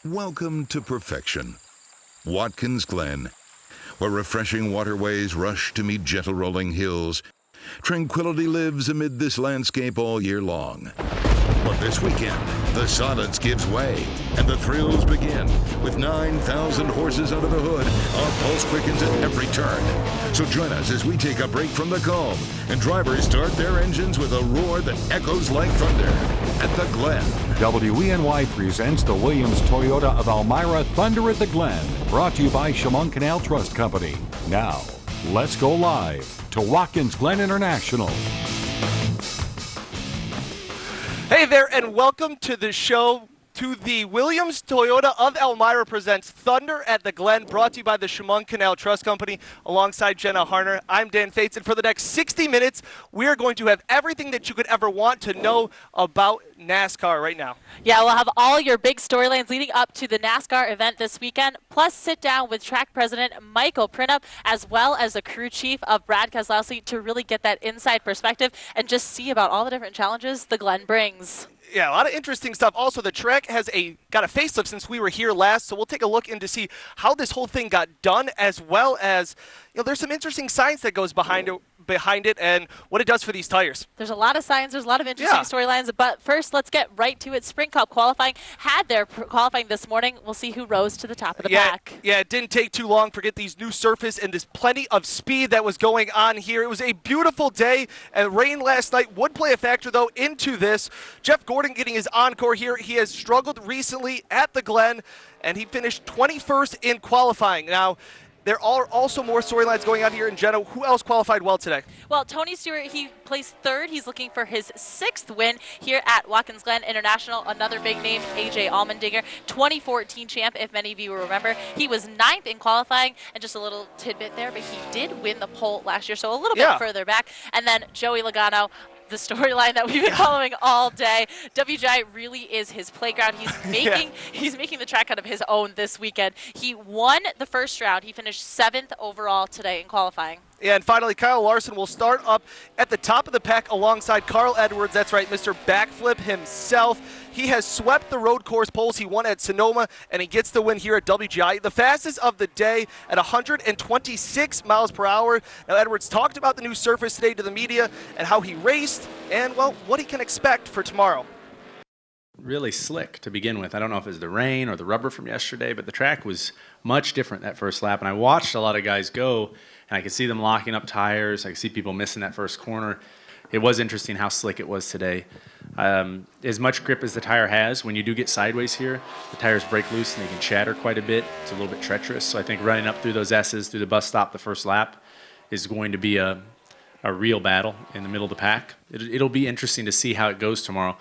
Welcome to perfection. Watkins Glen, where refreshing waterways rush to meet gentle rolling hills. Tranquility lives amid this landscape all year long. But this weekend, the silence gives way, and the thrills begin. With 9,000 horses under the hood, our pulse quickens at every turn. So join us as we take a break from the calm, and drivers start their engines with a roar that echoes like thunder at the Glen. WENY presents the Williams Toyota of Elmira Thunder at the Glen, brought to you by Chemung Canal Trust Company. Now, let's go live to Watkins Glen International. Hey there, and welcome to the show. To the Williams Toyota of Elmira presents Thunder at the Glen, brought to you by the Chemung Canal Trust Company, alongside Jenna Harner. I'm Dan Fates, and for the next 60 minutes, we are going to have everything that you could ever want to know about NASCAR right now. Yeah, we'll have all your big storylines leading up to the NASCAR event this weekend, plus sit down with track president Michael Printup, as well as the crew chief of Brad Keselowski, to really get that inside perspective and just see about all the different challenges the Glen brings. Yeah, a lot of interesting stuff. Also, the track has got a facelift since we were here last, so we'll take a look in to see how this whole thing got done, as well as, there's some interesting science that goes behind it and what it does for these tires. There's a lot of science, there's a lot of interesting storylines, but first let's get right to it. Sprint Cup qualifying had their qualifying this morning. We'll see who rose to the top of the pack. Yeah, it didn't take too long. Forget these new surface and there's plenty of speed that was going on here. It was a beautiful day, and rain last night would play a factor, though, into this. Jeff Gordon getting his encore here. He has struggled recently at the Glen, and he finished 21st in qualifying. Now, there are also more storylines going on here in Jenna. Who else qualified well today? Well, Tony Stewart, he placed third. He's looking for his 6th win here at Watkins Glen International. Another big name, A.J. Allmendinger, 2014 champ, if many of you will remember. He was 9th in qualifying, and just a little tidbit there, but he did win the pole last year, so a little bit further back. And then Joey Logano, the storyline that we've been following all day. WGI really is his playground. He's making the track out of his own this weekend. He won the first round. He finished 7th overall today in qualifying. Yeah, and finally, Kyle Larson will start up at the top of the pack alongside Carl Edwards. That's right, Mr. Backflip himself. He has swept the road course poles. He won at Sonoma, and he gets the win here at WGI. The fastest of the day at 126 miles per hour. Now, Edwards talked about the new surface today to the media and how he raced and, well, what he can expect for tomorrow. Really slick to begin with. I don't know if it was the rain or the rubber from yesterday, but the track was much different that first lap. And I watched a lot of guys go, and I could see them locking up tires. I could see people missing that first corner. It was interesting how slick it was today. As much grip as the tire has, when you do get sideways here, the tires break loose and they can chatter quite a bit. It's a little bit treacherous. So I think running up through those S's, through the bus stop the first lap, is going to be a real battle in the middle of the pack. It'll be interesting to see how it goes tomorrow.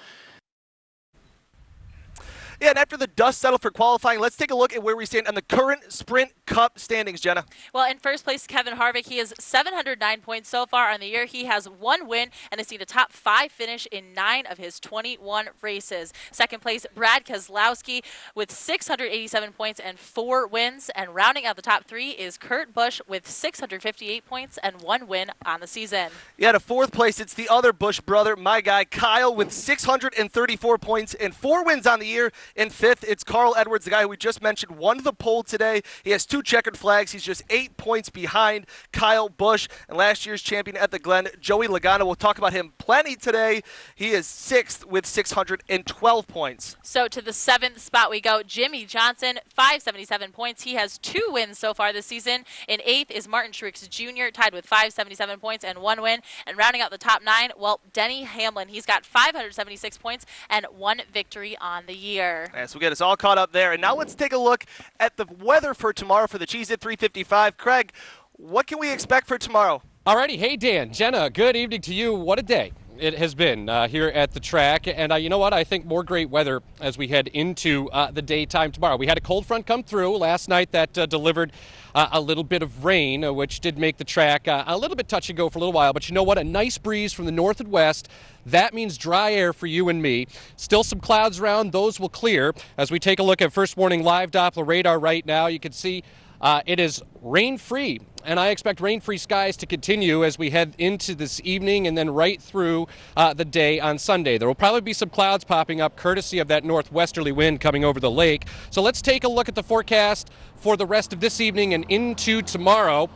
Yeah, and after the dust settled for qualifying, let's take a look at where we stand on the current Sprint Cup standings, Jenna. Well, in first place, Kevin Harvick. He has 709 points so far on the year. He has 1 win and has seen a top 5 finish in 9 of his 21 races. Second place, Brad Keselowski with 687 points and 4 wins. And rounding out the top 3 is Kurt Busch with 658 points and 1 win on the season. Yeah, to fourth place, it's the other Busch brother, my guy Kyle, with 634 points and 4 wins on the year. In fifth, it's Carl Edwards, the guy who we just mentioned, won the pole today. He has 2 checkered flags. He's just 8 points behind Kyle Busch. And last year's champion at the Glen, Joey Logano, we'll talk about him plenty today. He is 6th with 612 points. So to the 7th spot we go. Jimmy Johnson, 577 points. He has 2 wins so far this season. In 8th is Martin Truex Jr., tied with 577 points and 1 win. And rounding out the top 9, well, Denny Hamlin. He's got 576 points and 1 victory on the year. Yeah, so we'll get us all caught up there. And now let's take a look at the weather for tomorrow for the Cheez-It 355. Craig, what can we expect for tomorrow? Alrighty, hey Dan, Jenna, good evening to you. What a day it has been here at the track. And you know what? I think more great weather as we head into the daytime tomorrow. We had a cold front come through last night that delivered a little bit of rain, which did make the track a little bit touch and go for a little while. But you know what? A nice breeze from the north and west. That means dry air for you and me. Still some clouds around. Those will clear as we take a look at First Warning Live Doppler radar right now. You can see It is rain-free, and I expect rain-free skies to continue as we head into this evening and then right through the day on Sunday. There will probably be some clouds popping up courtesy of that northwesterly wind coming over the lake. So let's take a look at the forecast for the rest of this evening and into tomorrow.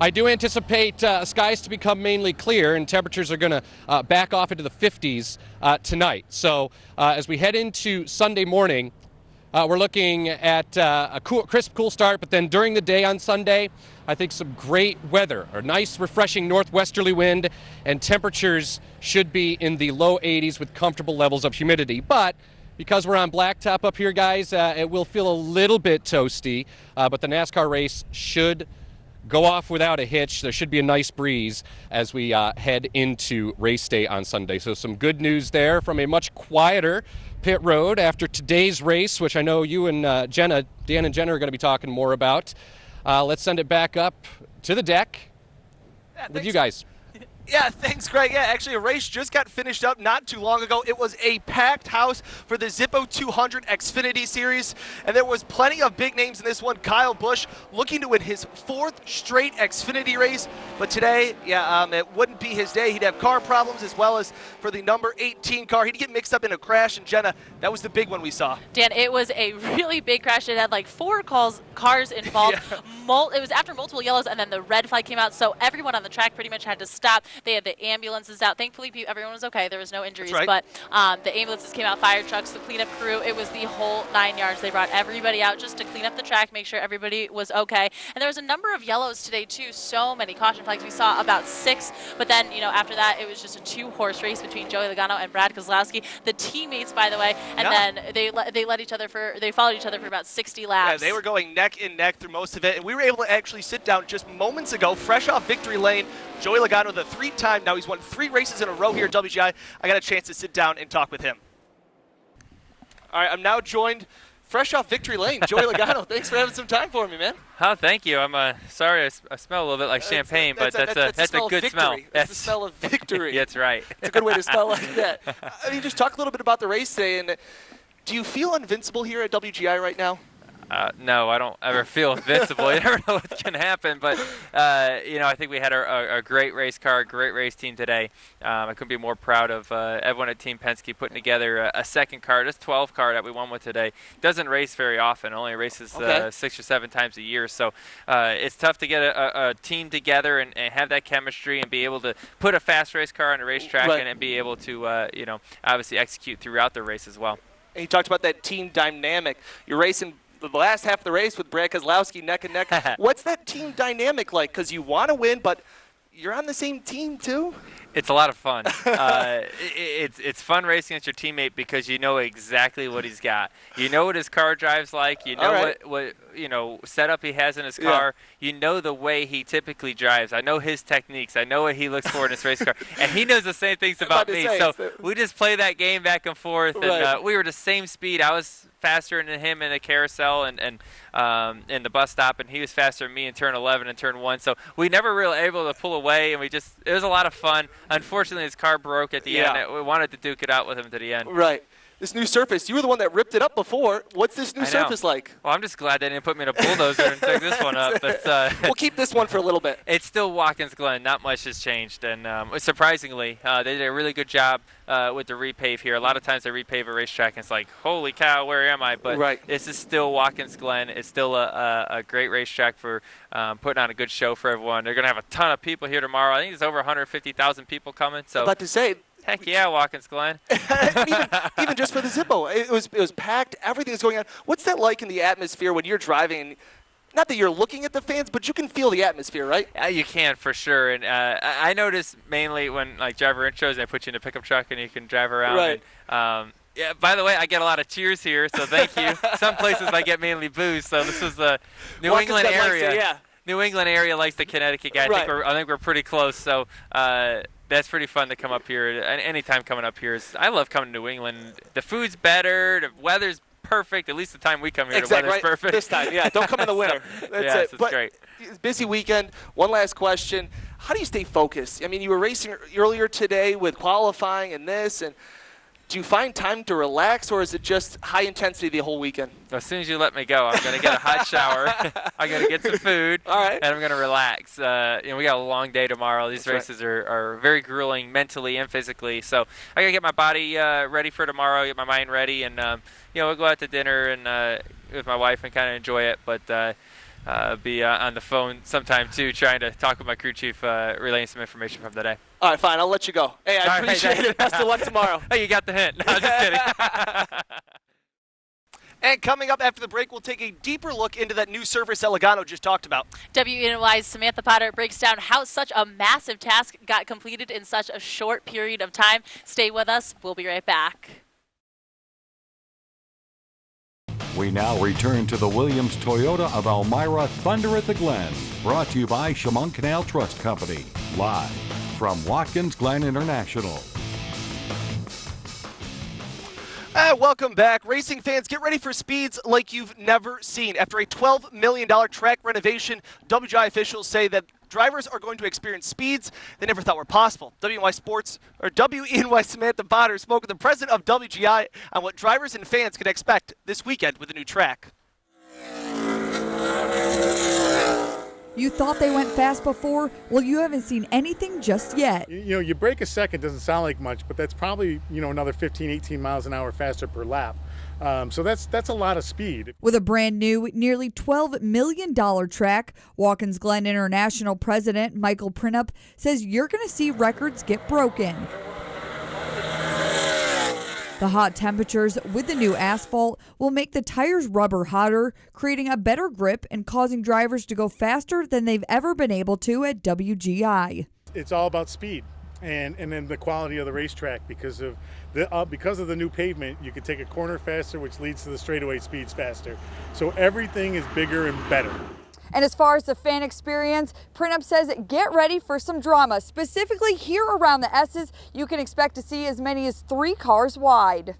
I do anticipate skies to become mainly clear, and temperatures are going to back off into the 50s tonight. So as we head into Sunday morning, we're looking at a crisp, cool start, but then during the day on Sunday, I think some great weather, a nice, refreshing northwesterly wind, and temperatures should be in the low 80s with comfortable levels of humidity. But because we're on blacktop up here, guys, it will feel a little bit toasty, but the NASCAR race should go off without a hitch. There should be a nice breeze as we head into race day on Sunday. So some good news there from a much quieter pit road after today's race, which I know you and Dan and Jenna are going to be talking more about. Let's send it back up to the deck with you guys. Yeah, thanks, Greg. Yeah, actually, a race just got finished up not too long ago. It was a packed house for the Zippo 200 Xfinity Series, and there was plenty of big names in this one. Kyle Busch looking to win his 4th straight Xfinity race, but today, it wouldn't be his day. He'd have car problems as well as for the number 18 car. He'd get mixed up in a crash, and Jenna, that was the big one we saw. Dan, it was a really big crash. It had like 4 cars involved. Yeah. It was after multiple yellows, and then the red flag came out, so everyone on the track pretty much had to stop. They had the ambulances out. Thankfully, everyone was okay. There was no injuries. That's right. But the ambulances came out, fire trucks, the cleanup crew. It was the whole 9 yards. They brought everybody out just to clean up the track, make sure everybody was okay. And there was a number of yellows today, too. So many caution flags. We saw about 6. But then, after that, it was just a 2-horse race between Joey Logano and Brad Keselowski. The teammates, by the way. And then they followed each other for about 60 laps. Yeah, they were going neck and neck through most of it. And we were able to actually sit down just moments ago, fresh off victory lane. Joey Logano, the 3-time, now he's won 3 races in a row here at WGI. I got a chance to sit down and talk with him. All right, I'm now joined, fresh off victory lane, Joey Logano. Thanks for having some time for me, man. Oh, thank you. I'm sorry I smell a little bit like champagne, but that's a good smell. That's the smell of victory. That's right. It's a good way to smell like that. I mean, just talk a little bit about the race today. And do you feel invincible here at WGI right now? No, I don't ever feel invincible. You never know what's going to happen. But, I think we had a great race car, a great race team today. I couldn't be more proud of everyone at Team Penske putting together a second car, this 12 car that we won with today. Doesn't race very often, only races 6 or 7 times a year. So it's tough to get a team together and have that chemistry and be able to put a fast race car on a racetrack and be able to, obviously execute throughout the race as well. And you talked about that team dynamic. You're racing the last half of the race with Brad Keselowski neck and neck. What's that team dynamic like? Because you want to win, but you're on the same team too? It's a lot of fun. It's fun racing against your teammate because you know exactly what he's got. You know what his car drives like. You know what setup he has in his car. You know the way he typically drives. I know his techniques. I know what he looks for in his race car. And he knows the same things about me. So we just play that game back and forth. And we were the same speed. I was faster than him in the carousel and in the bus stop, and he was faster than me in turn 11 and turn 1. So we never really able to pull away, and it was a lot of fun. Unfortunately, his car broke at the end. We wanted to duke it out with him to the end. Right. This new surface, you were the one that ripped it up before. What's this new surface like? Well, I'm just glad they didn't put me in a bulldozer and take this one up. But, we'll keep this one for a little bit. It's still Watkins Glen. Not much has changed. And surprisingly, they did a really good job with the repave here. A lot of times they repave a racetrack, and it's like, holy cow, where am I? But this is still Watkins Glen. It's still a great racetrack for putting on a good show for everyone. They're going to have a ton of people here tomorrow. I think there's over 150,000 people coming. So. I'm about to say. Heck yeah, Watkins Glen. even just for the Zippo, it was packed. Everything's going on. What's that like in the atmosphere when you're driving? And not that you're looking at the fans, but you can feel the atmosphere, right? You can for sure. And I notice mainly when driver intros, they put you in a pickup truck and you can drive around. Right. And, by the way, I get a a lot of cheers here, so thank you. Some places I get mainly boos. So this is the New England area. New England area likes the Connecticut guy. I think we're pretty close. So. That's pretty fun to come up here. Anytime coming up here I love coming to New England. The food's better. The weather's perfect. At least the time we come here, the weather's perfect. This time, don't come in the winter. That's it's great. Busy weekend. One last question. How do you stay focused? I mean, you were racing earlier today with qualifying and this, and Do you find time to relax, or is it just high intensity the whole weekend? As soon as you let me go, I'm going to get a hot shower. I'm going to get some food. All right. And I'm going to relax. We got a long day tomorrow. These races are very grueling mentally and physically. So I got to get my body ready for tomorrow, get my mind ready, and we'll go out to dinner and with my wife and kind of enjoy it. But be on the phone sometime too, trying to talk with my crew chief, relaying some information from the day. All right, fine. I'll let you go. Hey, I appreciate it. Best of luck tomorrow. Oh, you got the hint. No, just kidding. And coming up after the break, we'll take a deeper look into that new service that Logano just talked about. WENY's Samantha Potter breaks down how such a massive task got completed in such a short period of time. Stay with us. We'll be right back. We now return to the Williams Toyota of Elmira Thunder at the Glen, brought to you by Chemung Canal Trust Company, live from Watkins Glen International. Welcome back. Racing fans, get ready for speeds like you've never seen. After a $12 million track renovation, WGI officials say that drivers are going to experience speeds they never thought were possible. WENY Samantha Potter spoke with the president of WGI on what drivers and fans can expect this weekend with the new track. You thought they went fast before? Well, you haven't seen anything just yet. You break a second, doesn't sound like much, but that's probably, another 15, 18 miles an hour faster per lap. So that's a lot of speed. With a brand new, nearly $12 million track, Watkins Glen International President Michael Printup says you're going to see records get broken. The hot temperatures with the new asphalt will make the tires rubber hotter, creating a better grip and causing drivers to go faster than they've ever been able to at WGI. It's all about speed and then the quality of the racetrack because of the new pavement. You can take a corner faster, which leads to the straightaway speeds faster. So everything is bigger and better. And as far as the fan experience, Printup says get ready for some drama. Specifically here around the S's, you can expect to see as many as 3 cars wide.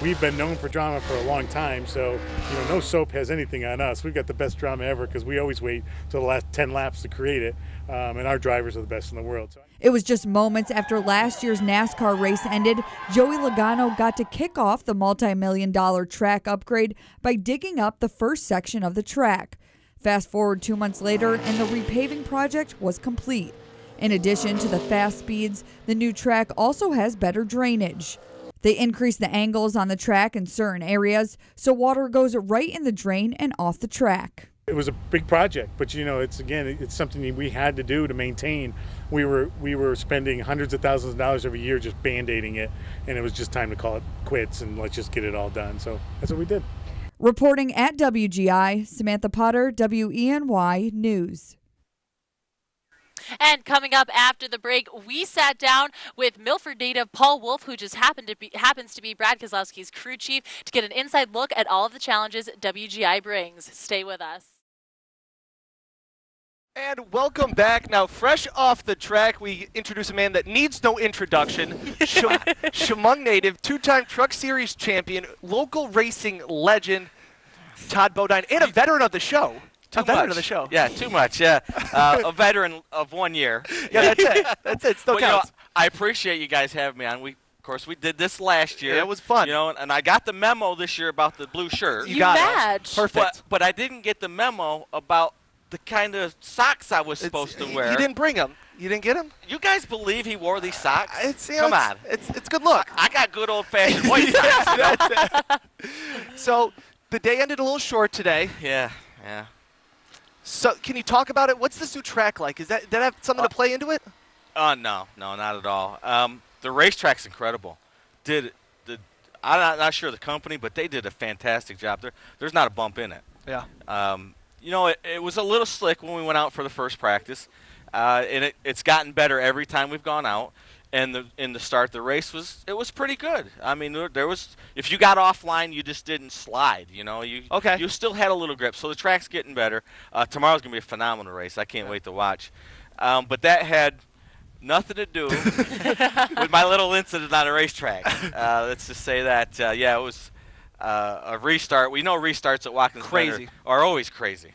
We've been known for drama for a long time, so no soap has anything on us. We've got the best drama ever because we always wait till the last 10 laps to create it, and our drivers are the best in the world. It was just moments after last year's NASCAR race ended, Joey Logano got to kick off the multi-million-dollar track upgrade by digging up the first section of the track. Fast forward 2 months later, and the repaving project was complete. In addition to the fast speeds, the new track also has better drainage. They increased the angles on the track in certain areas, so water goes right in the drain and off the track. It was a big project, but it's something we had to do to maintain. We were spending hundreds of thousands of dollars every year just band-aiding it, and it was just time to call it quits and let's just get it all done. So that's what we did. Reporting at WGI, Samantha Potter, WENY News. And coming up after the break, we sat down with Milford native Paul Wolf, who just happens to be Brad Keselowski's crew chief, to get an inside look at all of the challenges WGI brings. Stay with us. And welcome back. Now, fresh off the track, we introduce a man that needs no introduction. Chemung native, 2-time Truck Series champion, local racing legend, Todd Bodine, and a veteran of the show. Too a veteran much. of the show. Yeah, too much. Yeah, a veteran of 1 year. Yeah, that's it. That's it. Still counts. I appreciate you guys having me on. Of course, we did this last year. Yeah, it was fun. And I got the memo this year about the blue shirt. You match. Perfect. But I didn't get the memo about the kind of socks I was supposed to wear. You didn't bring them. You didn't get them? You guys believe he wore these socks? Come on. It's good look. I got good old-fashioned white socks. That's it. So the day ended a little short today. Yeah. So can you talk about it? What's this new track like? Did that have something to play into it? No, not at all. The racetrack's incredible. I'm not sure the company, but they did a fantastic job. There's not a bump in it. Yeah. It was a little slick when we went out for the first practice, and it's gotten better every time we've gone out. And in the start, the race was pretty good. I mean, there was, if you got offline, you just didn't slide. You still had a little grip. So the track's getting better. Tomorrow's gonna be a phenomenal race. I can't wait to watch. But that had nothing to do with my little incident on a racetrack. Let's just say that. It was a restart. We know restarts at Watkins Glen are always crazy.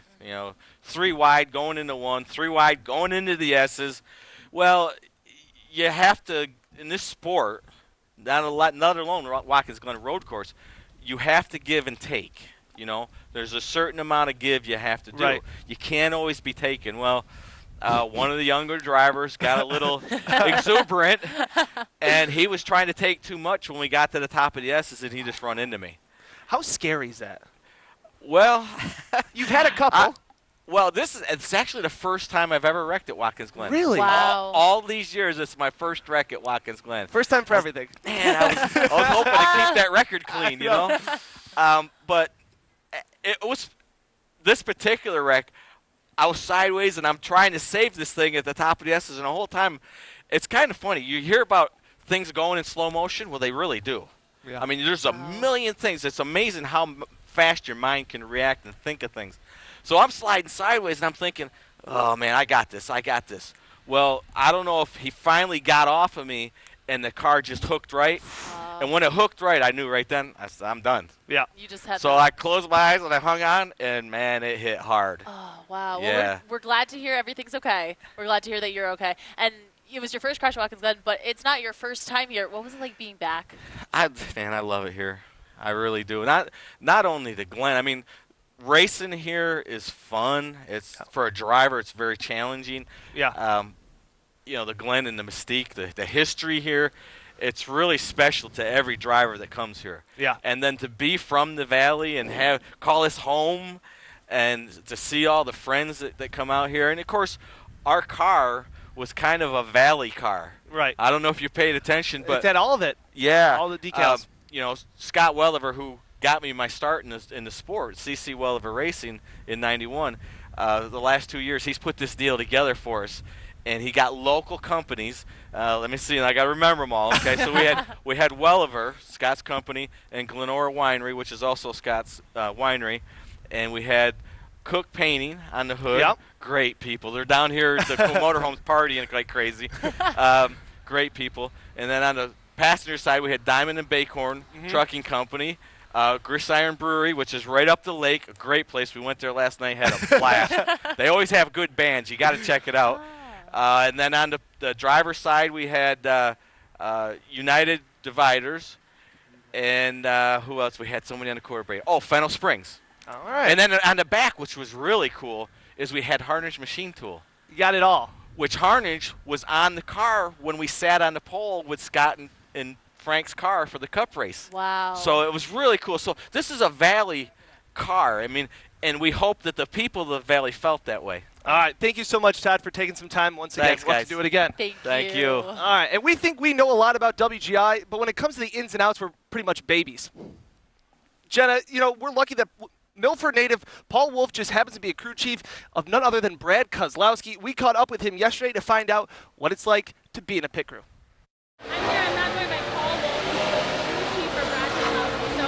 3 wide going into 1, 3 wide going into the S's. Well, you have to in this sport, not alone Watkins Glen road course, you have to give and take. You know, there's a certain amount of give you have to do. Right. You can't always be taken. Well, one of the younger drivers got a little exuberant, and he was trying to take too much when we got to the top of the S's, and he just run into me. How scary is that? Well, You've had a couple. It's actually the first time I've ever wrecked at Watkins Glen. Really? Wow. All these years, it's my first wreck at Watkins Glen. First time for everything. Man, I was hoping to keep that record clean, you know. But it was this particular wreck. I was sideways, and I'm trying to save this thing at the top of the S's, and the whole time, it's kind of funny. You hear about things going in slow motion. Well, they really do. Yeah. I mean, there's a million things. It's amazing how fast your mind can react and think of things. So I'm sliding sideways, and I'm thinking, oh, man, I got this. Well, I don't know if he finally got off of me, and the car just hooked right. And when it hooked right, I knew right then, I'm done. Yeah. You just had So I closed my eyes, and I hung on, and, man, it hit hard. Oh, wow. Well, Yeah. we're glad to hear everything's okay. We're glad to hear that you're okay. And it was your first crash at Watkins Glen, but it's not your first time here. What was it like being back? I love it here. I really do. Not only the Glen. I mean, racing here is fun. It's for a driver. It's very challenging. Yeah. You know, the Glen and the mystique, the history here. It's really special to every driver that comes here. Yeah. And then to be from the valley and call this home, and to see all the friends that come out here. And of course, our car was kind of a valley car. Right. I don't know if you paid attention, but It's had all of it. yeah, All the decals. You know, Scott Welliver, who got me my start in the sport, CC Welliver Racing in '91. The last 2 years, he's put this deal together for us, and he got local companies. Let me see, I got to remember them all. Okay, so we had Welliver, Scott's company, and Glenora Winery, which is also Scott's winery, and we had Cook Painting on the hood. Yep. Great people. They're down here at the motorhomes partying like crazy. Great people. And then on the passenger side, we had Diamond and Bakhorn Trucking Company, Gridiron Brewery, which is right up the lake, a great place. We went there last night, had a blast. They always have good bands. You got to check it out. And then on the driver's side, we had United Dividers, and who else? We had somebody on the quarter brake. Oh, Fennel Springs. All right. And then on the back, which was really cool, is we had Harnage Machine Tool. You got it all. Which Harnage was on the car when we sat on the pole with Scott and Frank's car for the Cup race. Wow. So it was really cool. So this is a Valley car. I mean, and we hope that the people of the Valley felt that way. All right. Thank you so much, Todd, for taking some time once again. Thanks, We'll have guys. to do it again. Thank you. All right. And we think we know a lot about WGI, but when it comes to the ins and outs, we're pretty much babies. Jenna, you know, we're lucky that Milford native Paul Wolf just happens to be a crew chief of none other than Brad Kozlowski. We caught up with him yesterday to find out what it's like to be in a pit crew. I'm here. I'm not joined by Paul Wolf, crew chief for Brad Kozlowski. So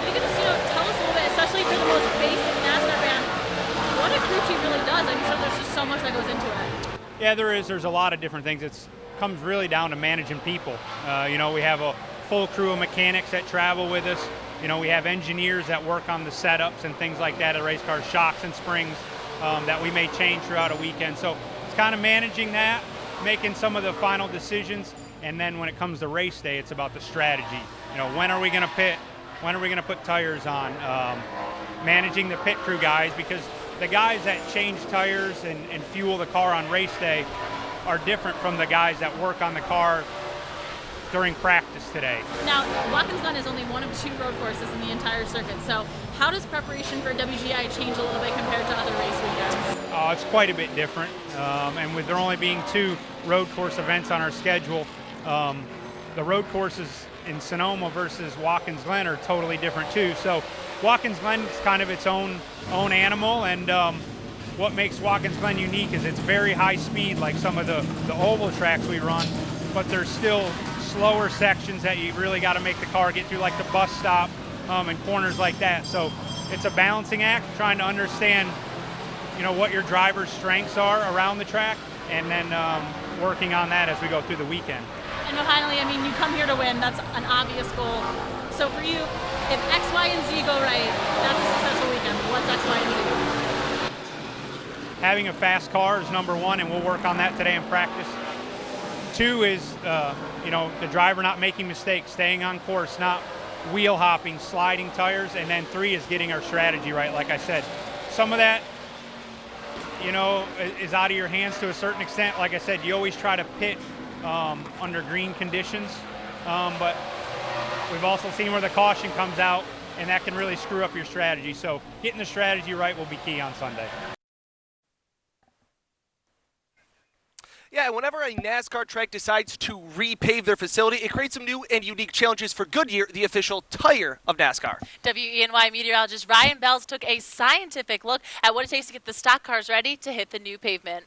you can just, tell us a little bit, especially for the most basic NASCAR fan, what a crew chief really does. I mean, so there's just so much that goes into it. Yeah, there is. There's a lot of different things. It comes really down to managing people. We have a full crew of mechanics that travel with us. We have engineers that work on the setups and things like that at race cars, shocks and springs that we may change throughout a weekend. So it's kind of managing that, making some of the final decisions, and then when it comes to race day, it's about the strategy. When are we going to pit? When are we going to put tires on? Managing the pit crew guys, because the guys that change tires and fuel the car on race day are different from the guys that work on the car during practice today. Now, Watkins Glen is only one of 2 road courses in the entire circuit. So how does preparation for WGI change a little bit compared to other race weekends? It's quite a bit different. And with there only being 2 road course events on our schedule, the road courses in Sonoma versus Watkins Glen are totally different too. So Watkins Glen is kind of its own animal, and what makes Watkins Glen unique is it's very high speed, like some of the oval tracks we run, but there's still slower sections that you really got to make the car get through, like the bus stop and corners like that. So it's a balancing act, trying to understand what your driver's strengths are around the track, and then working on that as we go through the weekend. And finally, you come here to win. That's an obvious goal. So for you, if X, Y, and Z go right, that's a successful weekend. What's X, Y, and Z? Having a fast car is number 1, and we'll work on that today in practice. 2 is the driver not making mistakes, staying on course, not wheel hopping, sliding tires, and then 3 is getting our strategy right. Like I said, some of that, is out of your hands to a certain extent. Like I said, you always try to pit under green conditions, but we've also seen where the caution comes out, and that can really screw up your strategy. So getting the strategy right will be key on Sunday. Yeah, and whenever a NASCAR track decides to repave their facility, it creates some new and unique challenges for Goodyear, the official tire of NASCAR. WENY meteorologist Ryan Bells took a scientific look at what it takes to get the stock cars ready to hit the new pavement.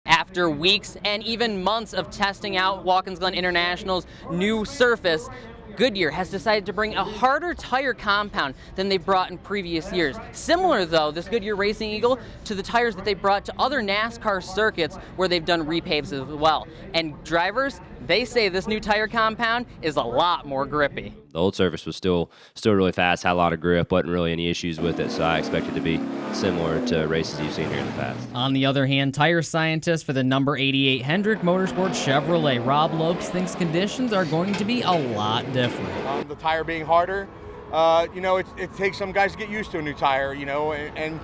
After weeks and even months of testing out Watkins Glen International's new surface, Goodyear has decided to bring a harder tire compound than they brought in previous years. Similar, though, this Goodyear Racing Eagle, to the tires that they brought to other NASCAR circuits where they've done repaves as well. And drivers, they say this new tire compound is a lot more grippy. The old surface was still really fast, had a lot of grip, wasn't really any issues with it, so I expect it to be similar to races you've seen here in the past. On the other hand, tire scientist for the number 88 Hendrick Motorsports Chevrolet, Rob Lopes, thinks conditions are going to be a lot different. The tire being harder, it takes some guys to get used to a new tire, and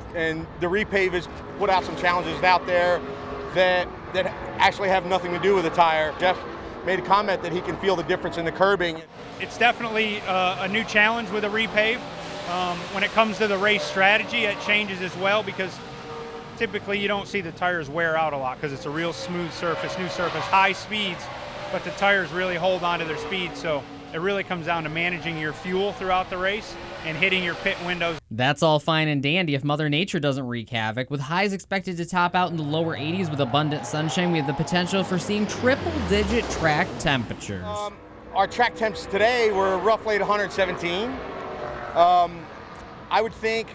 the repave has put out some challenges out there that actually have nothing to do with the tire. Jeff made a comment that he can feel the difference in the curbing. It's definitely a new challenge with a repave. When it comes to the race strategy, it changes as well, because typically you don't see the tires wear out a lot because it's a real smooth surface, new surface, high speeds, but the tires really hold on to their speed. So it really comes down to managing your fuel throughout the race and hitting your pit windows. That's all fine and dandy if Mother Nature doesn't wreak havoc. With highs expected to top out in the lower 80s with abundant sunshine, we have the potential for seeing triple-digit track temperatures. Our track temps today were roughly at 117. I would think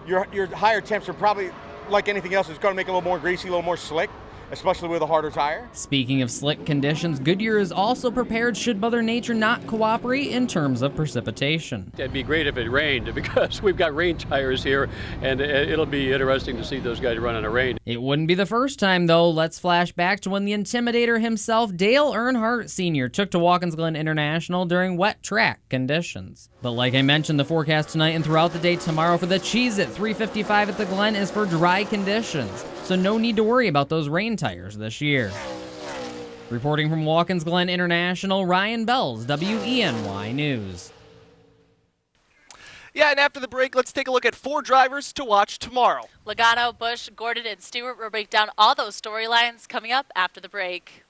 your higher temps are probably, like anything else, it's going to make it a little more greasy, a little more slick, especially with a harder tire. Speaking of slick conditions, Goodyear is also prepared should Mother Nature not cooperate in terms of precipitation. It'd be great if it rained, because we've got rain tires here, and it'll be interesting to see those guys run in a rain. It wouldn't be the first time, though. Let's flash back to when the Intimidator himself, Dale Earnhardt Sr., took to Watkins Glen International during wet track conditions. But like I mentioned, the forecast tonight and throughout the day tomorrow for the Cheez-It 355 at the Glen is for dry conditions, so no need to worry about those rain tires this year. Reporting from Watkins Glen International, Ryan Bells, WENY News. Yeah, and after the break, let's take a look at 4 drivers to watch tomorrow. Logano, Busch, Gordon, and Stewart will break down all those storylines coming up after the break.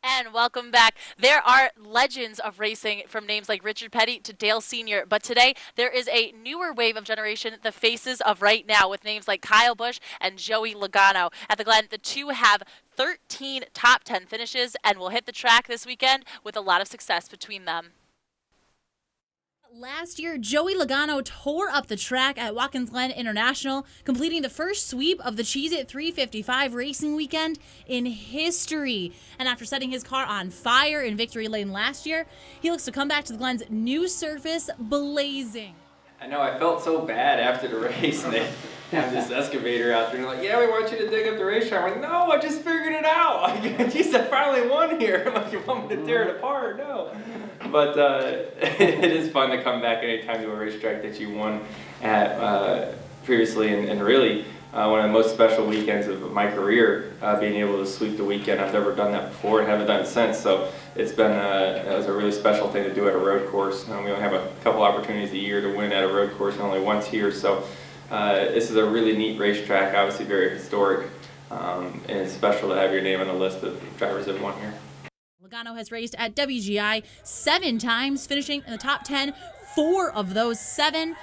And welcome back. There are legends of racing from names like Richard Petty to Dale Sr., but today there is a newer wave of generation, the faces of right now, with names like Kyle Busch and Joey Logano. At the Glen, the two have 13 top 10 finishes and will hit the track this weekend with a lot of success between them. Last year, Joey Logano tore up the track at Watkins Glen International, completing the first sweep of the Cheez-It 355 racing weekend in history. And after setting his car on fire in Victory Lane last year, he looks to come back to the Glen's new surface blazing. I know, I felt so bad after the race, and they have this excavator out there, and they're like, yeah, we want you to dig up the racetrack. I'm like, no, I just figured it out. Jeez, I finally won here. I'm like, you want me to tear it apart? No. But it is fun to come back anytime to a racetrack that you won at previously, and really one of the most special weekends of my career, being able to sweep the weekend. I've never done that before and haven't done it since, so it's been it was a really special thing to do at a road course. We only have a couple opportunities a year to win at a road course, and only once here, so this is a really neat racetrack, obviously very historic, and it's special to have your name on the list of drivers that won here. Logano has raced at WGI 7 times, finishing in the top 10, 4 of those 7.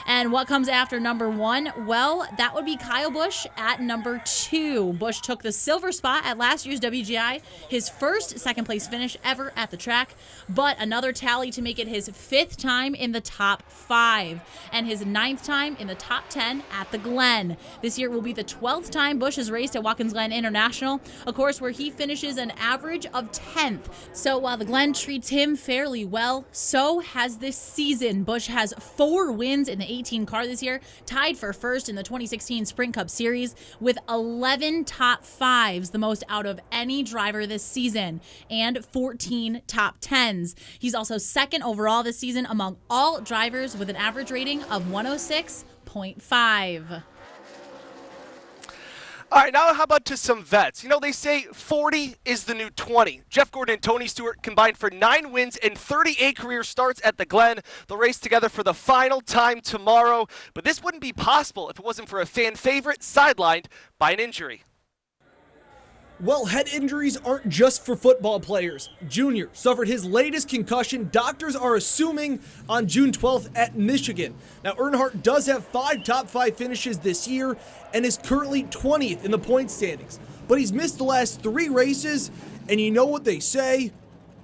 And what comes after number 1? Well, that would be Kyle Busch at number 2. Busch took the silver spot at last year's WGI, his first second-place finish ever at the track, but another tally to make it his 5th time in the top 5, and his 9th time in the top 10 at the Glen. This year will be the 12th time Busch has raced at Watkins Glen International, a course where he finishes an average of 10th. So while the Glen treats him fairly well, so has this season. Busch has 4 wins in the 2018 car this year, tied for first in the 2016 Sprint Cup Series with 11 top 5s, the most out of any driver this season, and 14 top 10s. He's also second overall this season among all drivers with an average rating of 106.5. All right, now how about to some vets? You know, they say 40 is the new 20. Jeff Gordon and Tony Stewart combined for 9 wins and 38 career starts at the Glen. They'll race together for the final time tomorrow. But this wouldn't be possible if it wasn't for a fan favorite sidelined by an injury. Well, head injuries aren't just for football players. Junior suffered his latest concussion, doctors are assuming, on June 12th at Michigan. Now, Earnhardt does have 5 top 5 finishes this year and is currently 20th in the point standings. But he's missed the last 3 races, and you know what they say?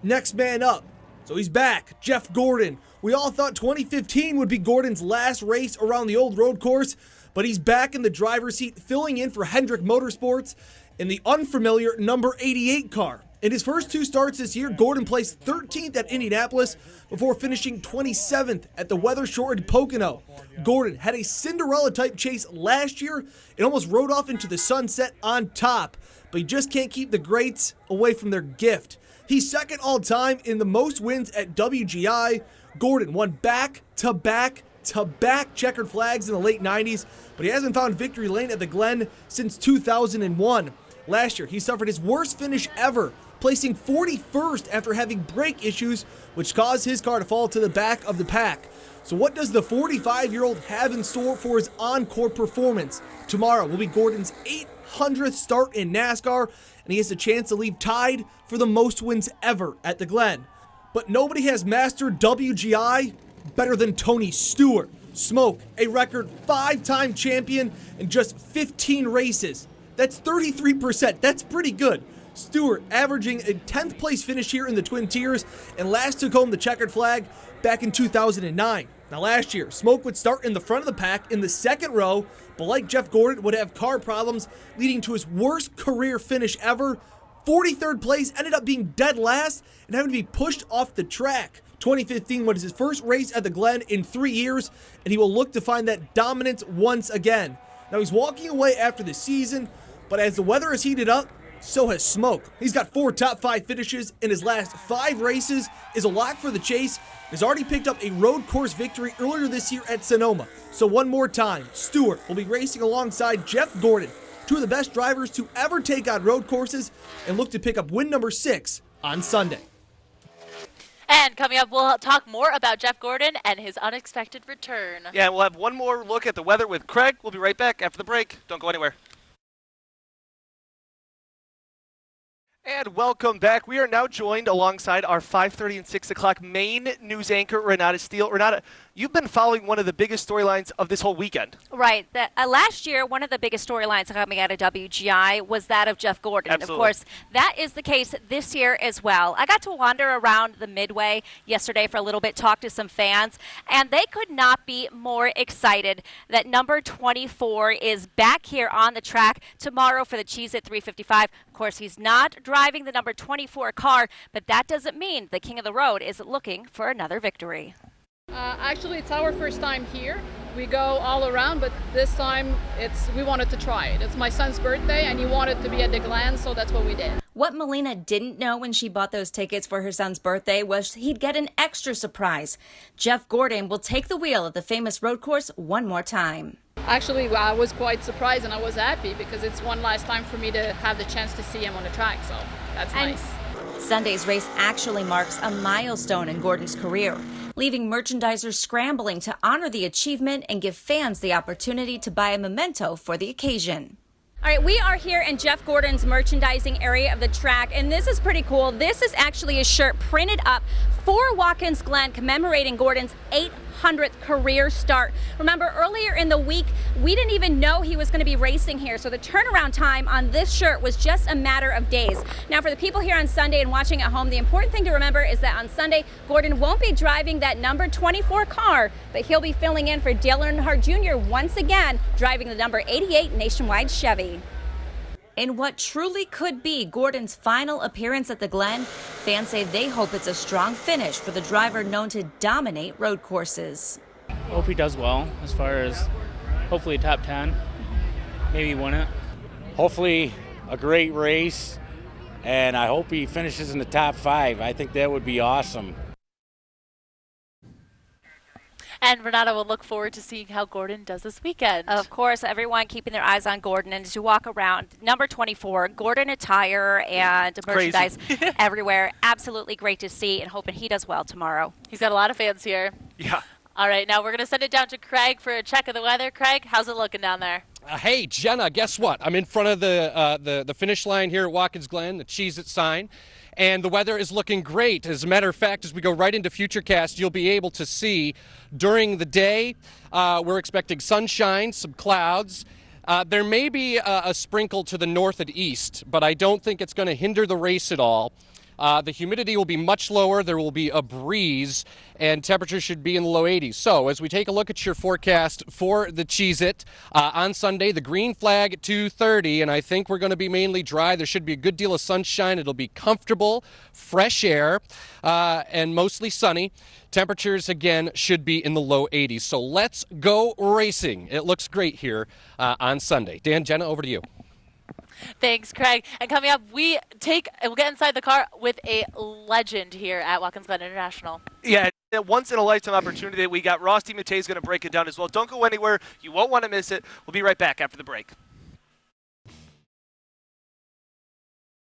Next man up. So he's back, Jeff Gordon. We all thought 2015 would be Gordon's last race around the old road course, but he's back in the driver's seat, filling in for Hendrick Motorsports in the unfamiliar number 88 car. In his first 2 starts this year, Gordon placed 13th at Indianapolis before finishing 27th at the weather-shortened Pocono. Gordon had a Cinderella-type chase last year and almost rode off into the sunset on top, but he just can't keep the greats away from their gift. He's second all-time in the most wins at WGI. Gordon won back-to-back checkered flags in the late 90s, but he hasn't found victory lane at the Glen since 2001. Last year, he suffered his worst finish ever, placing 41st after having brake issues, which caused his car to fall to the back of the pack. So what does the 45-year-old have in store for his encore performance? Tomorrow will be Gordon's 800th start in NASCAR, and he has a chance to leave tied for the most wins ever at the Glen. But nobody has mastered WGI better than Tony Stewart. Smoke, a record 5-time champion in just 15 races. That's 33%. That's pretty good. Stewart averaging a 10th place finish here in the Twin Tiers and last took home the checkered flag back in 2009. Now last year, Smoke would start in the front of the pack in the second row, but like Jeff Gordon, would have car problems, leading to his worst career finish ever. 43rd place, ended up being dead last and having to be pushed off the track. 2015 was his first race at the Glen in 3 years, and he will look to find that dominance once again. Now he's walking away after the season, but as the weather has heated up, so has Smoke. He's got 4 top 5 finishes in his last 5 races, is a lock for the chase, has already picked up a road course victory earlier this year at Sonoma. So one more time, Stewart will be racing alongside Jeff Gordon, 2 of the best drivers to ever take on road courses, and look to pick up win number 6 on Sunday. And coming up, we'll talk more about Jeff Gordon and his unexpected return. Yeah, we'll have one more look at the weather with Craig. We'll be right back after the break. Don't go anywhere. And welcome back. We are now joined alongside our 5:30 and 6 o'clock main news anchor, Renata Steele. Renata, you've been following one of the biggest storylines of this whole weekend. Right. Last year, one of the biggest storylines coming out of WGI was that of Jeff Gordon. Absolutely. Of course, that is the case this year as well. I got to wander around the Midway yesterday for a little bit, talk to some fans, and they could not be more excited that number 24 is back here on the track tomorrow for the Cheez It 355. Of course, he's not driving the number 24 car, but that doesn't mean the King of the Road is looking for another victory. Actually, it's our first time here. We go all around, but this time we wanted to try it. It's my son's birthday, and he wanted to be at the Glen, so that's what we did. What Melina didn't know when she bought those tickets for her son's birthday was he'd get an extra surprise. Jeff Gordon will take the wheel at the famous road course one more time. Actually, I was quite surprised, and I was happy because it's one last time for me to have the chance to see him on the track, so that's nice. Sunday's race actually marks a milestone in Gordon's career, leaving merchandisers scrambling to honor the achievement and give fans the opportunity to buy a memento for the occasion. All right, we are here in Jeff Gordon's merchandising area of the track, and this is pretty cool. This is actually a shirt printed up for Watkins Glen commemorating Gordon's 800th career start. Remember, earlier in the week, we didn't even know he was going to be racing here, so the turnaround time on this shirt was just a matter of days. Now, for the people here on Sunday and watching at home, the important thing to remember is that on Sunday, Gordon won't be driving that number 24 car, but he'll be filling in for Dale Earnhardt Jr. once again, driving the number 88 Nationwide Chevy. In what truly could be Gordon's final appearance at the Glen, fans say they hope it's a strong finish for the driver known to dominate road courses. Hope he does well as far as hopefully top 10, maybe win it. Hopefully a great race, and I hope he finishes in the top 5. I think that would be awesome. And Renata will look forward to seeing how Gordon does this weekend. Of course, everyone keeping their eyes on Gordon. And as you walk around, number 24, Gordon attire and merchandise everywhere. Absolutely great to see, and hoping he does well tomorrow. He's got a lot of fans here. Yeah. All right, now we're going to send it down to Craig for a check of the weather. Craig, how's it looking down there? Hey, Jenna, guess what? I'm in front of the finish line here at Watkins Glen, the Cheez-It sign, and the weather is looking great. As a matter of fact, as we go right into Futurecast, you'll be able to see during the day, we're expecting sunshine, some clouds. There may be a sprinkle to the north and east, but I don't think it's going to hinder the race at all. The humidity will be much lower. There will be a breeze, and temperatures should be in the low 80s. So as we take a look at your forecast for the Cheez-It, on Sunday, the green flag at 2:30, and I think we're going to be mainly dry. There should be a good deal of sunshine. It'll be comfortable, fresh air, and mostly sunny. Temperatures, again, should be in the low 80s. So let's go racing. It looks great here on Sunday. Dan, Jenna, over to you. Thanks, Craig. And coming up, we'll get inside the car with a legend here at Watkins Glen International. Yeah, a once-in-a-lifetime opportunity that we got. Ross DiMattei is going to break it down as well. Don't go anywhere. You won't want to miss it. We'll be right back after the break.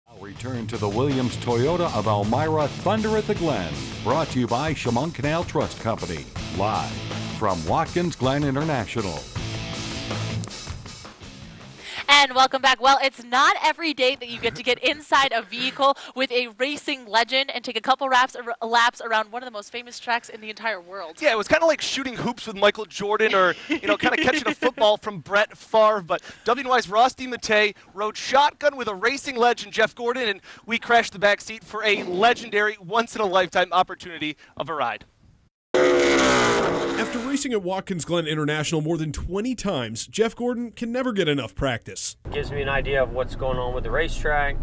I'll return to the Williams Toyota of Elmira Thunder at the Glen. Brought to you by Chemung Canal Trust Company. Live from Watkins Glen International. And welcome back. Well, it's not every day that you get to get inside a vehicle with a racing legend and take a couple laps around one of the most famous tracks in the entire world. Yeah, it was kind of like shooting hoops with Michael Jordan or, kind of catching a football from Brett Favre. But WNY's Ross DiMattei rode shotgun with a racing legend, Jeff Gordon, and we crashed the back seat for a legendary, once-in-a-lifetime opportunity of a ride. After racing at Watkins Glen International more than 20 times, Jeff Gordon can never get enough practice. Gives me an idea of what's going on with the racetrack,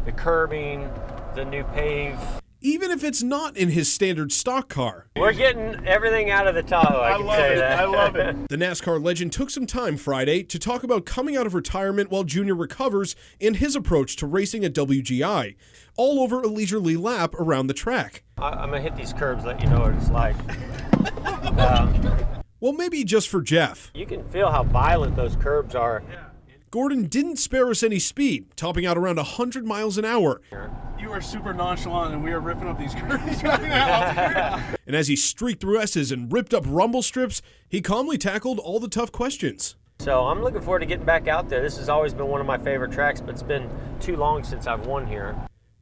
the curbing, the new pave. Even if it's not in his standard stock car. We're getting everything out of the Tahoe, I can say that. I love it. The NASCAR legend took some time Friday to talk about coming out of retirement while Junior recovers and his approach to racing at WGI, all over a leisurely lap around the track. I'm going to hit these curbs, let you know what it's like. Well, maybe just for Jeff. You can feel how violent those curbs are. Gordon didn't spare us any speed, topping out around 100 miles an hour. You are super nonchalant, and we are ripping up these curbs right now. And as he streaked through S's and ripped up rumble strips, he calmly tackled all the tough questions. So I'm looking forward to getting back out there. This has always been one of my favorite tracks, but it's been too long since I've won here.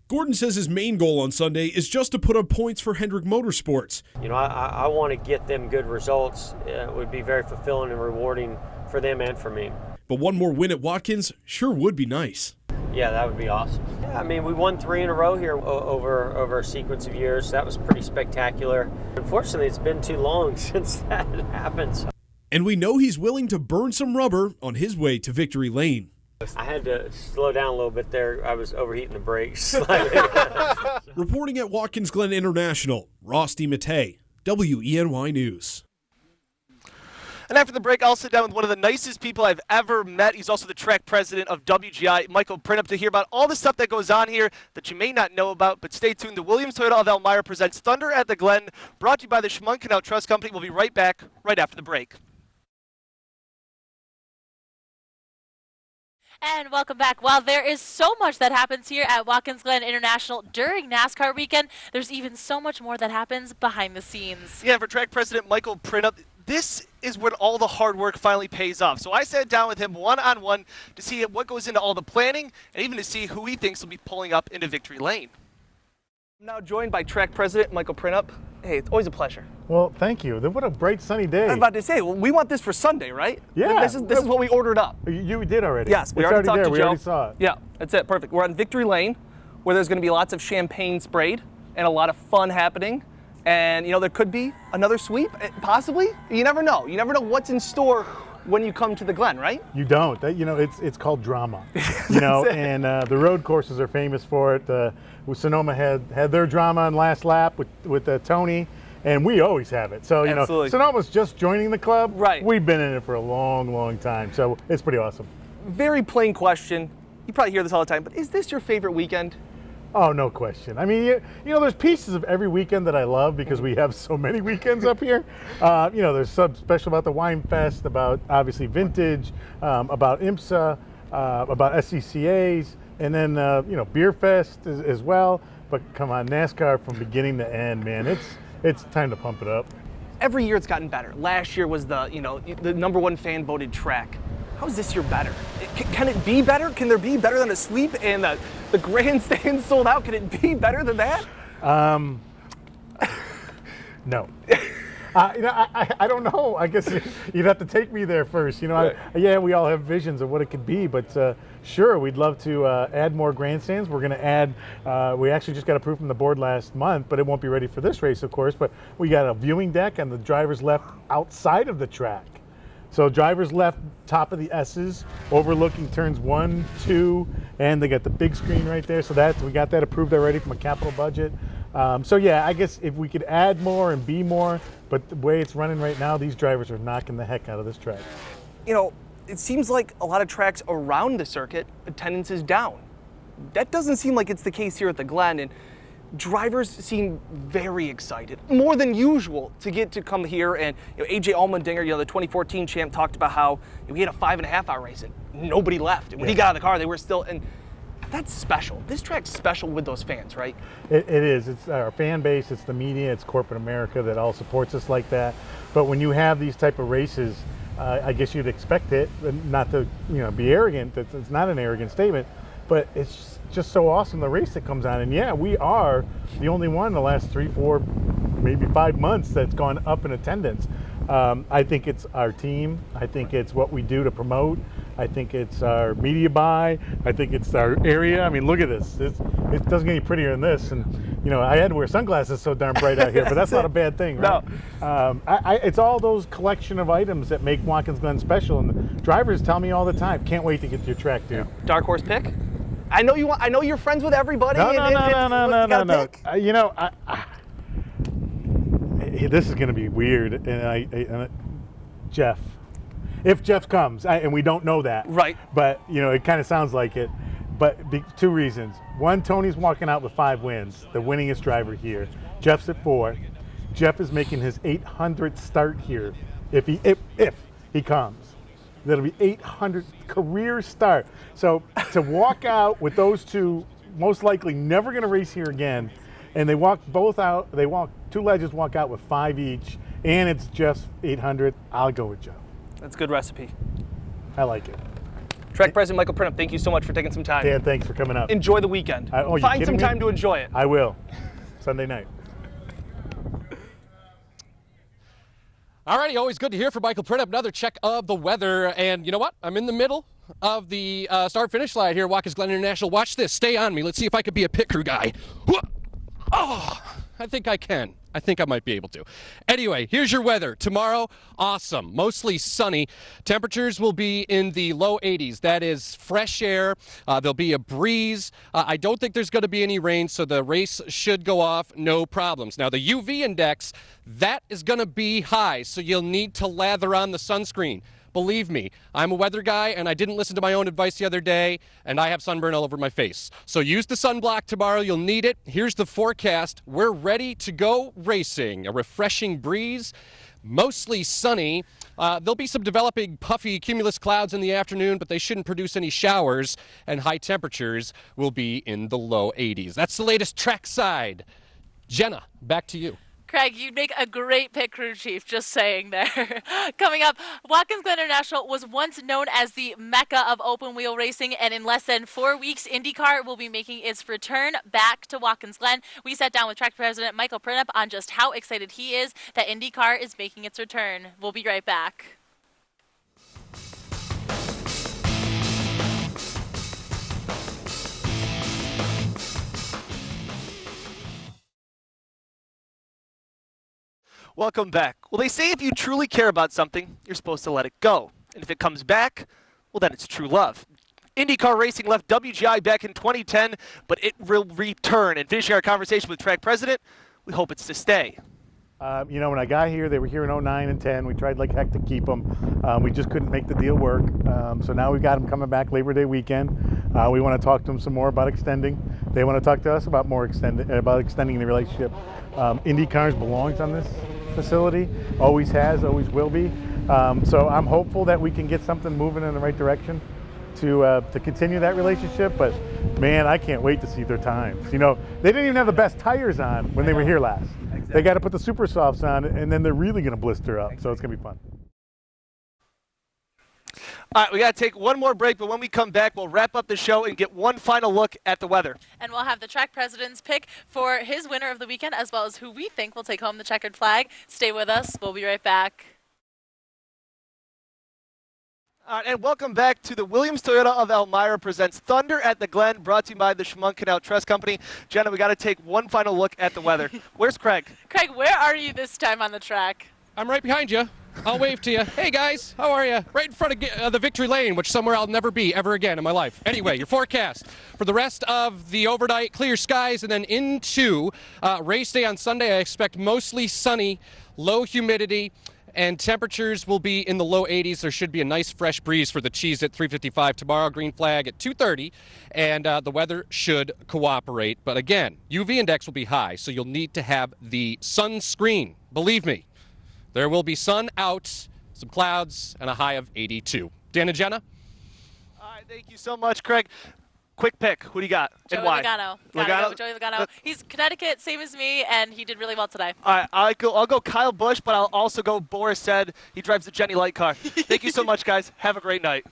Gordon says his main goal on Sunday is just to put up points for Hendrick Motorsports. I want to get them good results. It would be very fulfilling and rewarding for them and for me. But one more win at Watkins sure would be nice. Yeah, that would be awesome. Yeah, we won 3 in a row here over a sequence of years. That was pretty spectacular. Unfortunately, it's been too long since that happened. And we know he's willing to burn some rubber on his way to victory lane. I had to slow down a little bit there. I was overheating the brakes. Reporting at Watkins Glen International, Ross DiMattei, WENY News. And after the break, I'll sit down with one of the nicest people I've ever met. He's also the track president of WGI, Michael Printup, to hear about all the stuff that goes on here that you may not know about. But stay tuned. The Williams Toyota of Elmira presents Thunder at the Glen, brought to you by the Chemung Canal Trust Company. We'll be right back right after the break. And welcome back. Well, there is so much that happens here at Watkins Glen International during NASCAR weekend. There's even so much more that happens behind the scenes. Yeah, for track president Michael Printup, this is when all the hard work finally pays off. So I sat down with him one-on-one to see what goes into all the planning and even to see who he thinks will be pulling up into victory lane. I'm now joined by track president Michael Printup. Hey, it's always a pleasure. Well, thank you. What a bright sunny day. I was about to say, well, we want this for Sunday, right? Yeah. This is what we ordered up. You did already. Yes, we it's already talked there. to We Joe. already saw it. Yeah, that's it. Perfect. We're on Victory Lane, where there's going to be lots of champagne sprayed and a lot of fun happening. And, there could be another sweep, possibly. You never know. You never know what's in store when you come to the Glen, right? You don't. It's called drama. And the road courses are famous for it. Sonoma had their drama on last lap with Tony, and we always have it. So, you Absolutely. know, Sonoma's just joining the club. Right. We've been in it for a long, long time, so it's pretty awesome. Very plain question. You probably hear this all the time, but is this your favorite weekend? Oh, no question. I mean, you know, there's pieces of every weekend that I love because we have so many weekends up here. You know, there's something special about the Wine Fest, about obviously Vintage, about IMSA, about SCCAs, and then, you know, Beer Fest as well. But come on, NASCAR from beginning to end, man, it's time to pump it up. Every year it's gotten better. Last year was the #1 fan voted track. How is this year better? Can it be better? Can there be better than a sweep and the grandstand sold out? Can it be better than that? No. You know, I don't know. I guess you'd have to take me there first. You know, Right. Yeah, we all have visions of what it could be, but sure, we'd love to add more grandstands. We're going to add, we actually just got approved from the board last month, but it won't be ready for this race, of course, but we got a viewing deck and the driver's left outside of the track. So drivers left, top of the S's, overlooking turns 1, 2, and they got the big screen right there. So we got that approved already from a capital budget. So yeah, I guess if we could add more and be more, but the way it's running right now, these drivers are knocking the heck out of this track. You know, it seems like a lot of tracks around the circuit, attendance is down. That doesn't seem like it's the case here at the Glen, and drivers seem very excited, more than usual, to get to come here. And you know, AJ Allmendinger, you know, the 2014 champ, talked about how we had a 5.5-hour race and nobody left. And when he got out of the car, they were still, and that's special. This track's special with those fans, right? It is. It's our fan base, it's the media, it's corporate America that all supports us like that. But when you have these type of races, I guess you'd expect it, not to be arrogant. It's not an arrogant statement, but it's just so awesome, the race that comes on. And yeah, we are the only one in the last 3, 4, maybe 5 months that's gone up in attendance. I think it's our team. I think it's what we do to promote. I think it's our media buy. I think it's our area. I mean, look at this. It doesn't get any prettier than this. And, you know, I had to wear sunglasses so darn bright out here, but that's not a bad thing, right? No. It's all those collection of items that make Watkins Glen special. And the drivers tell me all the time, can't wait to get to your track, dude. Dark horse pick? I know I know you're friends with everybody. No. You know, this is going to be weird. And Jeff. If Jeff comes, and we don't know that. Right. But, you know, it kind of sounds like it. But 2 reasons. One, Tony's walking out with 5 wins, the winningest driver here. Jeff's at 4. Jeff is making his 800th start here if he comes. That'll be 800th career start. So to walk out with those 2, most likely never going to race here again, and they walk both out. 2 legends walk out with 5 each, and it's Jeff's 800th. I'll go with Jeff. That's a good recipe. I like it. Track President Michael Printup, thank you so much for taking some time. Dan, thanks for coming up. Enjoy the weekend. Find some time to enjoy it. I will. Sunday night. Alrighty, always good to hear from Michael Printup. Another check of the weather, and you know what? I'm in the middle of the start-finish line here at Watkins Glen International. Watch this. Stay on me. Let's see if I could be a pit crew guy. Oh, I think I can. I think I might be able to. Anyway, here's your weather. Tomorrow, awesome. Mostly sunny. Temperatures will be in the low 80s. That is fresh air. There'll be a breeze. I don't think there's going to be any rain, so the race should go off no problems. Now, the UV index, that is going to be high, so you'll need to lather on the sunscreen. Believe me, I'm a weather guy, and I didn't listen to my own advice the other day, and I have sunburn all over my face. So use the sunblock tomorrow. You'll need it. Here's the forecast. We're ready to go racing. A refreshing breeze, mostly sunny. There'll be some developing puffy cumulus clouds in the afternoon, but they shouldn't produce any showers, and high temperatures will be in the low 80s. That's the latest trackside. Jenna, back to you. Craig, you'd make a great pit crew chief, just saying there. Coming up, Watkins Glen International was once known as the mecca of open wheel racing, and in less than 4 weeks, IndyCar will be making its return back to Watkins Glen. We sat down with track president Michael Printup on just how excited he is that IndyCar is making its return. We'll be right back. Welcome back. Well, they say if you truly care about something, you're supposed to let it go. And if it comes back, well, then it's true love. IndyCar Racing left WGI back in 2010, but it will return. And finishing our conversation with track president, we hope it's to stay. When I got here, they were here in 09 and 10. We tried like heck to keep them. We just couldn't make the deal work. So now we've got them coming back Labor Day weekend. We want to talk to them some more about extending. They want to talk to us about extending the relationship. IndyCars belongs on this facility. Always has, always will be. So I'm hopeful that we can get something moving in the right direction to continue that relationship. But man, I can't wait to see their times. They didn't even have the best tires on when they were here last. Exactly. They got to put the super softs on, and then they're really going to blister up. So it's going to be fun. All right, we got to take one more break, but when we come back, we'll wrap up the show and get one final look at the weather. And we'll have the track president's pick for his winner of the weekend, as well as who we think will take home the checkered flag. Stay with us. We'll be right back. And welcome back to the Williams Toyota of Elmira presents Thunder at the Glen, brought to you by the Chemung Canal Trust Company. Jenna, we got to take one final look at the weather. Where's Craig? Craig, where are you this time on the track? I'm right behind you. I'll wave to you. Hey, guys, how are you? Right in front of the victory lane, which somewhere I'll never be ever again in my life. Anyway, your forecast for the rest of the overnight, clear skies, and then into race day on Sunday, I expect mostly sunny, low humidity, and temperatures will be in the low 80s. There should be a nice fresh breeze for the cheese at 3:55 tomorrow. Green flag at 2:30, and the weather should cooperate. But again, UV index will be high, so you'll need to have the sunscreen. Believe me, there will be sun out, some clouds, and a high of 82. Dan and Jenna? All right, thank you so much, Craig. Quick pick. Who do you got? Joey and why? Logano. Joey Logano. He's Connecticut, same as me, and he did really well today. All right, I'll go Kyle Busch, but I'll also go Boris said. He drives the Jenny Light car. Thank you so much, guys. Have a great night.